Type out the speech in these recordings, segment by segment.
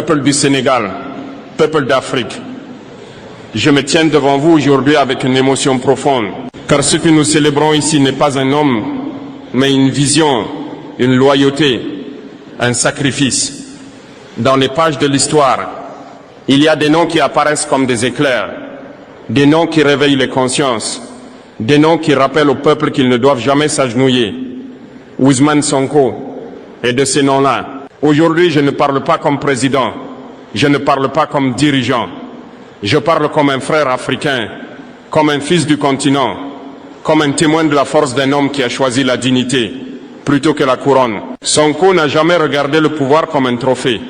Peuple du Sénégal, peuple d'Afrique, je me tiens devant vous aujourd'hui avec une émotion profonde, car ce que nous célébrons ici n'est pas un homme, mais une vision, une loyauté, un sacrifice. Dans les pages de l'histoire, il y a des noms qui apparaissent comme des éclairs, des noms qui réveillent les consciences, des noms qui rappellent au peuple qu'ils ne doivent jamais s'agenouiller. Ousmane Sonko est de ces noms-là. Aujourd'hui, je ne parle pas comme président, je ne parle pas comme dirigeant, je parle comme un frère africain, comme un fils du continent, comme un témoin de la force d'un homme qui a choisi la dignité plutôt que la couronne. Sonko n'a jamais regardé le pouvoir comme un trophée.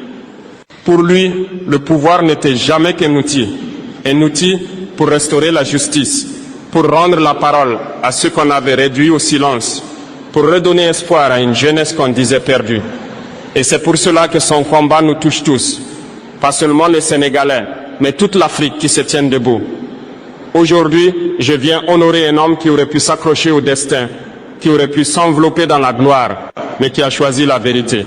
Pour lui, le pouvoir n'était jamais qu'un outil pour restaurer la justice, pour rendre la parole à ceux qu'on avait réduits au silence, pour redonner espoir à une jeunesse qu'on disait perdue. Et c'est pour cela que son combat nous touche tous, pas seulement les Sénégalais, mais toute l'Afrique qui se tient debout. Aujourd'hui, je viens honorer un homme qui aurait pu s'accrocher au destin, qui aurait pu s'envelopper dans la gloire, mais qui a choisi la vérité.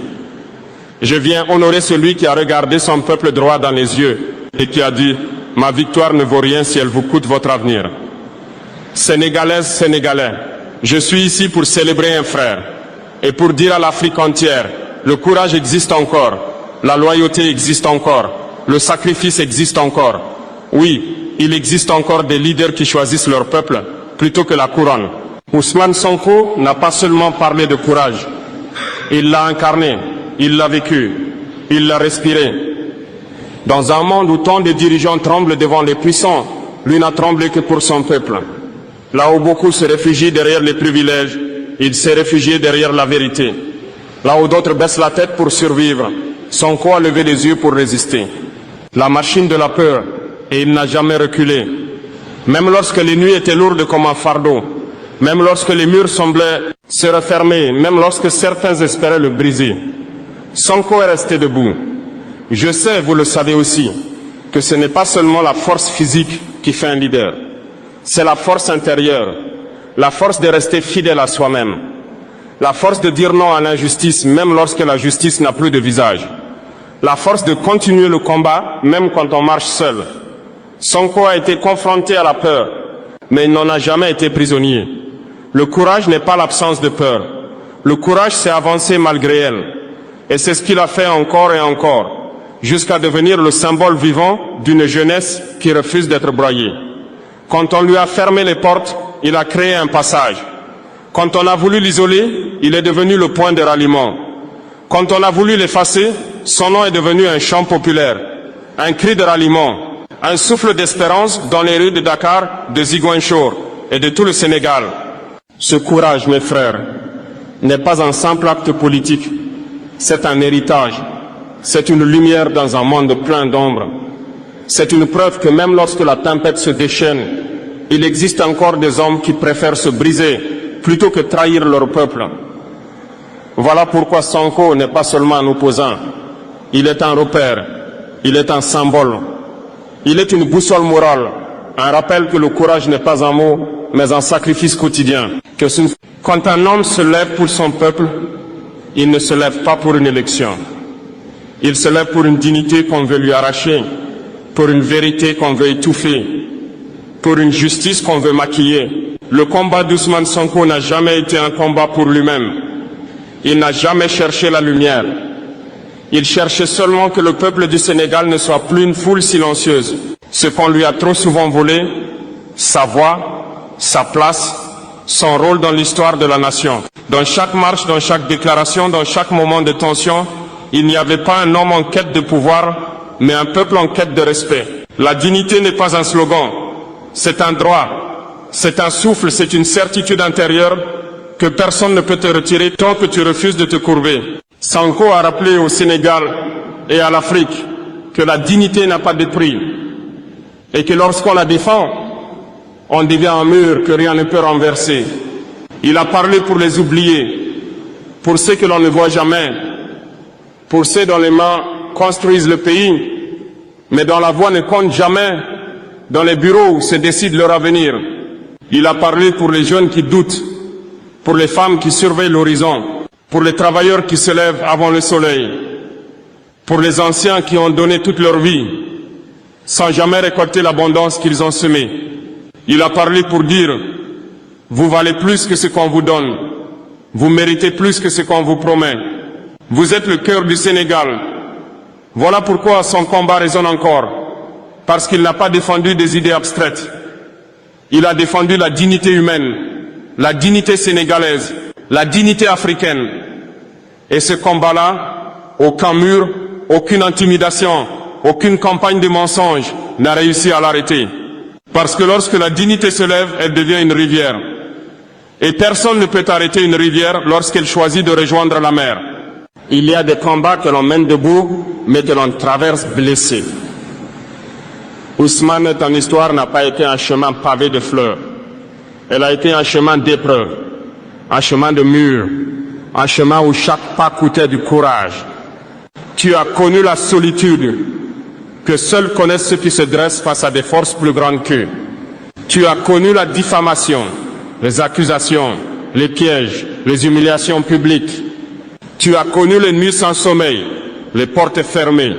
Je viens honorer celui qui a regardé son peuple droit dans les yeux et qui a dit « Ma victoire ne vaut rien si elle vous coûte votre avenir ». Sénégalaises, Sénégalais, je suis ici pour célébrer un frère et pour dire à l'Afrique entière: le courage existe encore, la loyauté existe encore, le sacrifice existe encore. Oui, il existe encore des leaders qui choisissent leur peuple plutôt que la couronne. Ousmane Sonko n'a pas seulement parlé de courage, il l'a incarné, il l'a vécu, il l'a respiré. Dans un monde où tant de dirigeants tremblent devant les puissants, lui n'a tremblé que pour son peuple. Là où beaucoup se réfugient derrière les privilèges, il s'est réfugié derrière la vérité. Là où d'autres baissent la tête pour survivre, Sonko a levé les yeux pour résister. La machine de la peur, et il n'a jamais reculé. Même lorsque les nuits étaient lourdes comme un fardeau, même lorsque les murs semblaient se refermer, même lorsque certains espéraient le briser, Sonko est resté debout. Je sais, vous le savez aussi, que ce n'est pas seulement la force physique qui fait un leader. C'est la force intérieure, la force de rester fidèle à soi-même, la force de dire non à l'injustice même lorsque la justice n'a plus de visage, la force de continuer le combat même quand on marche seul. Sonko a été confronté à la peur, mais il n'en a jamais été prisonnier. Le courage n'est pas l'absence de peur. Le courage, c'est avancer malgré elle. Et c'est ce qu'il a fait encore et encore, jusqu'à devenir le symbole vivant d'une jeunesse qui refuse d'être broyée. Quand on lui a fermé les portes, il a créé un passage. Quand on a voulu l'isoler, il est devenu le point de ralliement. Quand on a voulu l'effacer, son nom est devenu un chant populaire, un cri de ralliement, un souffle d'espérance dans les rues de Dakar, de Ziguinchor et de tout le Sénégal. Ce courage, mes frères, n'est pas un simple acte politique, c'est un héritage, c'est une lumière dans un monde plein d'ombre. C'est une preuve que même lorsque la tempête se déchaîne, il existe encore des hommes qui préfèrent se briser plutôt que trahir leur peuple. Voilà pourquoi Sonko n'est pas seulement un opposant, il est un repère, il est un symbole, il est une boussole morale, un rappel que le courage n'est pas un mot, mais un sacrifice quotidien. Quand un homme se lève pour son peuple, il ne se lève pas pour une élection. Il se lève pour une dignité qu'on veut lui arracher, pour une vérité qu'on veut étouffer, pour une justice qu'on veut maquiller. Le combat d'Ousmane Sonko n'a jamais été un combat pour lui-même. Il n'a jamais cherché la lumière. Il cherchait seulement que le peuple du Sénégal ne soit plus une foule silencieuse. Ce qu'on lui a trop souvent volé, sa voix, sa place, son rôle dans l'histoire de la nation. Dans chaque marche, dans chaque déclaration, dans chaque moment de tension, il n'y avait pas un homme en quête de pouvoir, mais un peuple en quête de respect. La dignité n'est pas un slogan, c'est un droit, c'est un souffle, c'est une certitude intérieure que personne ne peut te retirer tant que tu refuses de te courber. Sonko a rappelé au Sénégal et à l'Afrique que la dignité n'a pas de prix et que lorsqu'on la défend, on devient un mur que rien ne peut renverser. Il a parlé pour les oubliés, pour ceux que l'on ne voit jamais, pour ceux dont les mains construisent le pays, mais dont la voix ne compte jamais dans les bureaux où se décide leur avenir. Il a parlé pour les jeunes qui doutent, pour les femmes qui surveillent l'horizon, pour les travailleurs qui se lèvent avant le soleil, pour pour les anciens qui ont donné toute leur vie, sans jamais récolter l'abondance qu'ils ont semée. Il a parlé pour dire, vous valez plus que ce qu'on vous donne, vous méritez plus que ce qu'on vous promet. Vous êtes le cœur du Sénégal. Voilà pourquoi son combat résonne encore, parce qu'il n'a pas défendu des idées abstraites. Il a défendu la dignité humaine, la dignité sénégalaise, la dignité africaine. Et ce combat-là, aucun mur, aucune intimidation, aucune campagne de mensonges n'a réussi à l'arrêter. Parce que lorsque la dignité se lève, elle devient une rivière. Et personne ne peut arrêter une rivière lorsqu'elle choisit de rejoindre la mer. Il y a des combats que l'on mène debout, mais que l'on traverse blessé. Ousmane, ton histoire n'a pas été un chemin pavé de fleurs. Elle a été un chemin d'épreuve, un chemin de mur, un chemin où chaque pas coûtait du courage. Tu as connu la solitude que seuls connaissent ceux qui se dressent face à des forces plus grandes qu'eux. Tu as connu la diffamation, les accusations, les pièges, les humiliations publiques. Tu as connu les nuits sans sommeil, les portes fermées,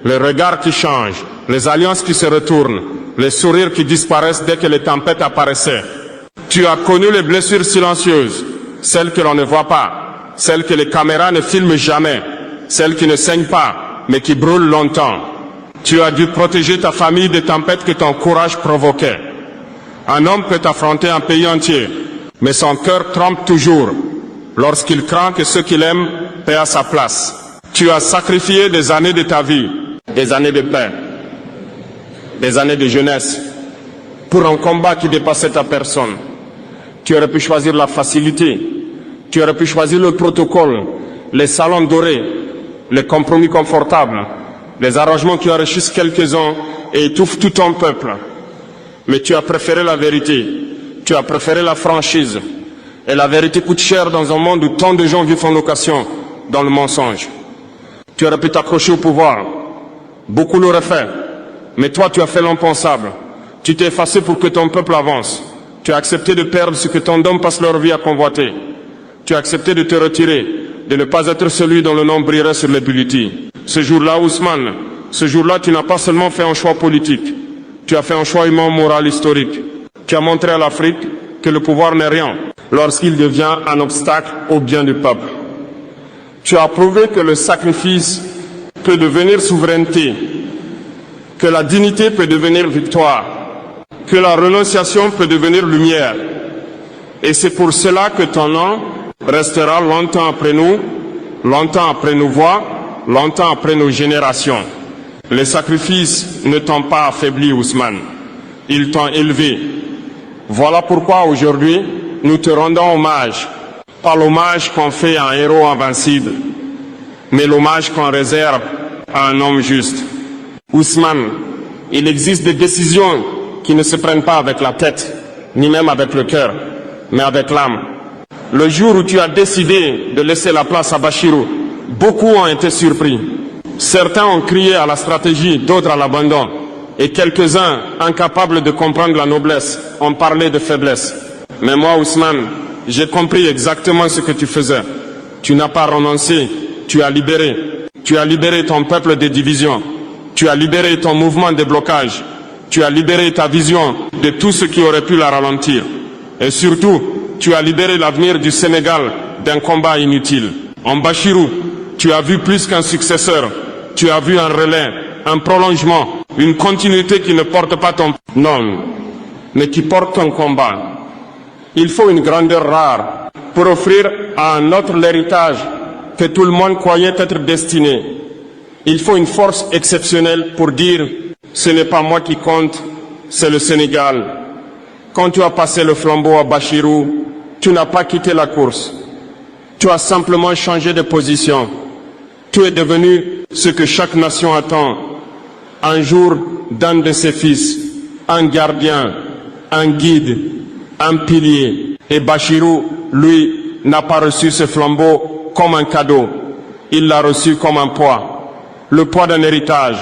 les regards qui changent, les alliances qui se retournent, les sourires qui disparaissent dès que les tempêtes apparaissaient. Tu as connu les blessures silencieuses, celles que l'on ne voit pas, celles que les caméras ne filment jamais, celles qui ne saignent pas, mais qui brûlent longtemps. Tu as dû protéger ta famille des tempêtes que ton courage provoquait. Un homme peut affronter un pays entier, mais son cœur tremble toujours lorsqu'il craint que ceux qu'il aime paient à sa place. Tu as sacrifié des années de ta vie, des années de paix, des années de jeunesse, pour un combat qui dépassait ta personne. Tu aurais pu choisir la facilité, tu aurais pu choisir le protocole, les salons dorés, les compromis confortables, les arrangements qui enrichissent quelques-uns et étouffent tout ton peuple. Mais tu as préféré la vérité, tu as préféré la franchise. Et la vérité coûte cher dans un monde où tant de gens vivent en location dans le mensonge. Tu aurais pu t'accrocher au pouvoir. Beaucoup l'auraient fait. Mais toi, tu as fait l'impensable. Tu t'es effacé pour que ton peuple avance. Tu as accepté de perdre ce que tant d'hommes passent leur vie à convoiter. Tu as accepté de te retirer, de ne pas être celui dont le nom brillerait sur les bulletins. Ce jour-là, Ousmane, ce jour-là, tu n'as pas seulement fait un choix politique. Tu as fait un choix humain, moral, historique. Tu as montré à l'Afrique que le pouvoir n'est rien lorsqu'il devient un obstacle au bien du peuple. Tu as prouvé que le sacrifice peut devenir souveraineté, que la dignité peut devenir victoire, que la renonciation peut devenir lumière. Et c'est pour cela que ton nom restera longtemps après nous, longtemps après nos voix, longtemps après nos générations. Les sacrifices ne t'ont pas affaibli, Ousmane. Ils t'ont élevé. Voilà pourquoi aujourd'hui, nous te rendons hommage. Pas l'hommage qu'on fait à un héros invincible, mais l'hommage qu'on réserve à un homme juste. Ousmane, il existe des décisions qui ne se prennent pas avec la tête, ni même avec le cœur, mais avec l'âme. Le jour où tu as décidé de laisser la place à Bachirou, beaucoup ont été surpris. Certains ont crié à la stratégie, d'autres à l'abandon. Et quelques-uns, incapables de comprendre la noblesse, ont parlé de faiblesse. Mais moi, Ousmane, j'ai compris exactement ce que tu faisais. Tu n'as pas renoncé, tu as libéré. Tu as libéré ton peuple des divisions. Tu as libéré ton mouvement de blocage. Tu as libéré ta vision de tout ce qui aurait pu la ralentir. Et surtout, tu as libéré l'avenir du Sénégal d'un combat inutile. En Bachirou, tu as vu plus qu'un successeur. Tu as vu un relais, un prolongement, une continuité qui ne porte pas ton nom, mais qui porte ton combat. Il faut une grandeur rare pour offrir à un autre l'héritage que tout le monde croyait être destiné. Il faut une force exceptionnelle pour dire « ce n'est pas moi qui compte, c'est le Sénégal ». Quand tu as passé le flambeau à Bachirou, tu n'as pas quitté la course. Tu as simplement changé de position. Tu es devenu ce que chaque nation attend. Un jour, d'un de ses fils, un gardien, un guide, un pilier. Et Bachirou, lui, n'a pas reçu ce flambeau comme un cadeau. Il l'a reçu comme un poids. Le poids d'un héritage,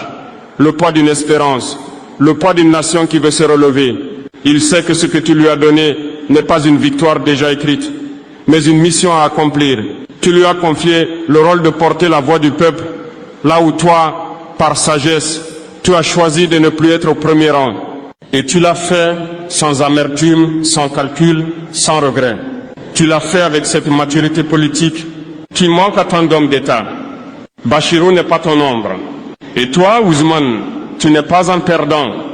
le poids d'une espérance, le poids d'une nation qui veut se relever. Il sait que ce que tu lui as donné n'est pas une victoire déjà écrite, mais une mission à accomplir. Tu lui as confié le rôle de porter la voix du peuple Là où toi, par sagesse, tu as choisi de ne plus être au premier rang. Et tu l'as fait sans amertume, sans calcul, sans regret. Tu l'as fait avec cette maturité politique qui manque à tant d'hommes d'État. Bachirou n'est pas ton ombre. Et toi, Ousmane, tu n'es pas un perdant.